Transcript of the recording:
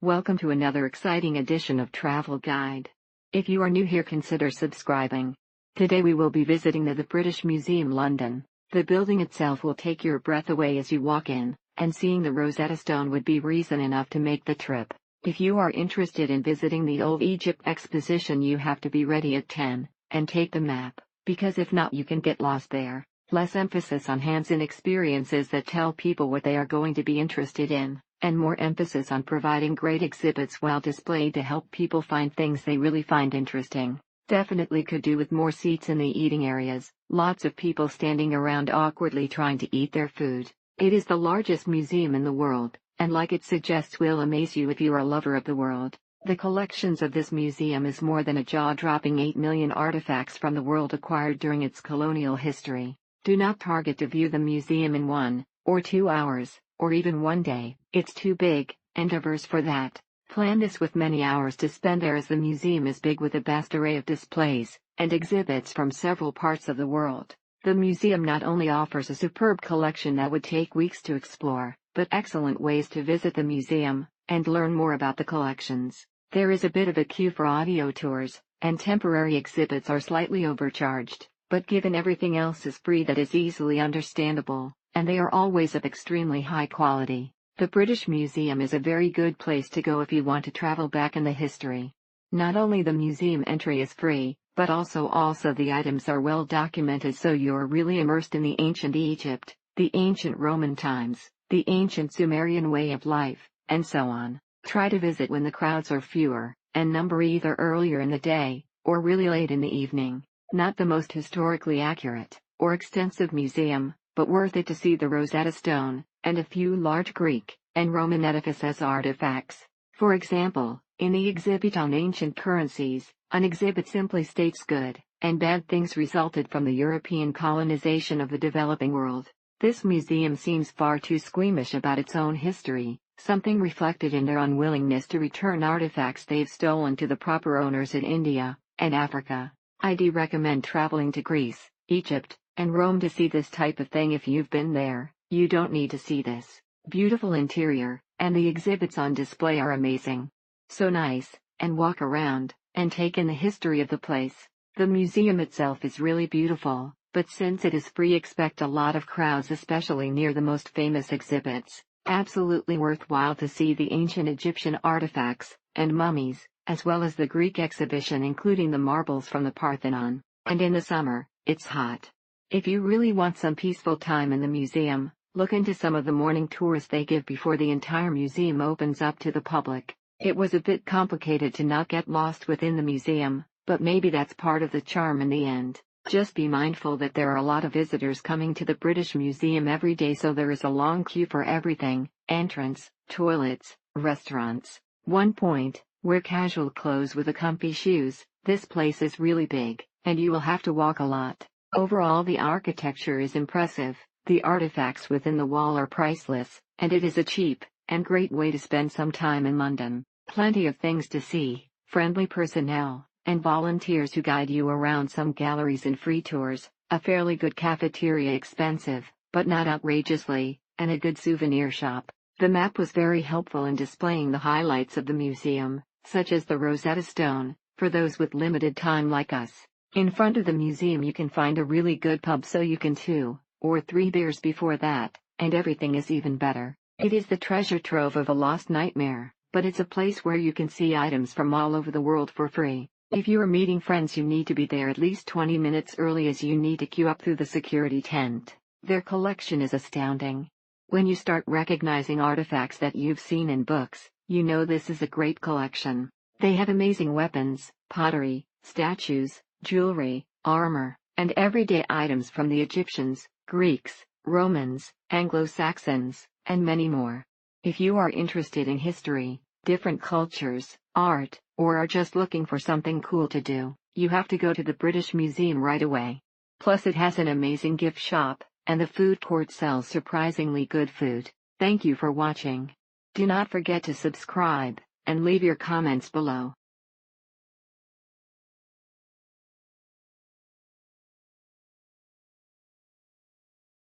Welcome to another exciting edition of Travel Guide. If you are new here, consider subscribing. Today we will be visiting the British Museum, London. The building itself will take your breath away as you walk in, and seeing the Rosetta Stone would be reason enough to make the trip. If you are interested in visiting the Old Egypt Exposition, you have to be ready at 10, and take the map, because if not you can get lost there. Less emphasis on hands-on experiences that tell people what they are going to be interested in, and more emphasis on providing great exhibits while displayed to help people find things they really find interesting. Definitely could do with more seats in the eating areas, lots of people standing around awkwardly trying to eat their food. It is the largest museum in the world, and like it suggests, will amaze you if you are a lover of the world. The collections of this museum is more than a jaw-dropping 8 million artifacts from the world acquired during its colonial history. Do not target to view the museum in 1 or 2 hours, or even one day. It's too big and diverse for that. Plan this with many hours to spend there, as the museum is big with a vast array of displays and exhibits from several parts of the world. The museum not only offers a superb collection that would take weeks to explore, but excellent ways to visit the museum and learn more about the collections. There is a bit of a queue for audio tours, and temporary exhibits are slightly overcharged, but given everything else is free, that is easily understandable, and they are always of extremely high quality. The British Museum is a very good place to go if you want to travel back in the history. Not only the museum entry is free, but also the items are well documented, so you're really immersed in the ancient Egypt, the ancient Roman times, the ancient Sumerian way of life, and so on. Try to visit when the crowds are fewer, and number either earlier in the day, or really late in the evening. Not the most historically accurate or extensive museum, but worth it to see the Rosetta Stone, and a few large Greek and Roman edifices artifacts. For example, in the exhibit on ancient currencies, an exhibit simply states good and bad things resulted from the European colonization of the developing world. This museum seems far too squeamish about its own history, something reflected in their unwillingness to return artifacts they've stolen to the proper owners in India and Africa. I'd recommend traveling to Greece, Egypt, and Rome to see this type of thing. If you've been there, you don't need to see this. Beautiful interior, and the exhibits on display are amazing. So nice, and walk around, and take in the history of the place. The museum itself is really beautiful, but since it is free, expect a lot of crowds, especially near the most famous exhibits. Absolutely worthwhile to see the ancient Egyptian artifacts and mummies, as well as the Greek exhibition including the marbles from the Parthenon. And in the summer, it's hot. If you really want some peaceful time in the museum, look into some of the morning tours they give before the entire museum opens up to the public. It was a bit complicated to not get lost within the museum, but maybe that's part of the charm in the end. Just be mindful that there are a lot of visitors coming to the British Museum every day, so there is a long queue for everything: entrance, toilets, restaurants. 1 point: wear casual clothes with comfy shoes. This place is really big, and you will have to walk a lot. Overall, the architecture is impressive, the artifacts within the wall are priceless, and it is a cheap and great way to spend some time in London. Plenty of things to see, friendly personnel, and volunteers who guide you around, some galleries and free tours, a fairly good cafeteria, expensive, but not outrageously, and a good souvenir shop. The map was very helpful in displaying the highlights of the museum, such as the Rosetta Stone, for those with limited time like us. In front of the museum you can find a really good pub, so you can 2 or 3 beers before that, and everything is even better. It is the treasure trove of a lost nightmare, but it's a place where you can see items from all over the world for free. If you are meeting friends, you need to be there at least 20 minutes early, as you need to queue up through the security tent. Their collection is astounding. When you start recognizing artifacts that you've seen in books, you know this is a great collection. They have amazing weapons, pottery, statues, jewelry, armor, and everyday items from the Egyptians, Greeks, Romans, Anglo-Saxons, and many more. If you are interested in history, different cultures, art, or are just looking for something cool to do, you have to go to the British Museum right away. Plus it has an amazing gift shop, and the food court sells surprisingly good food. Thank you for watching. Do not forget to subscribe, and leave your comments below.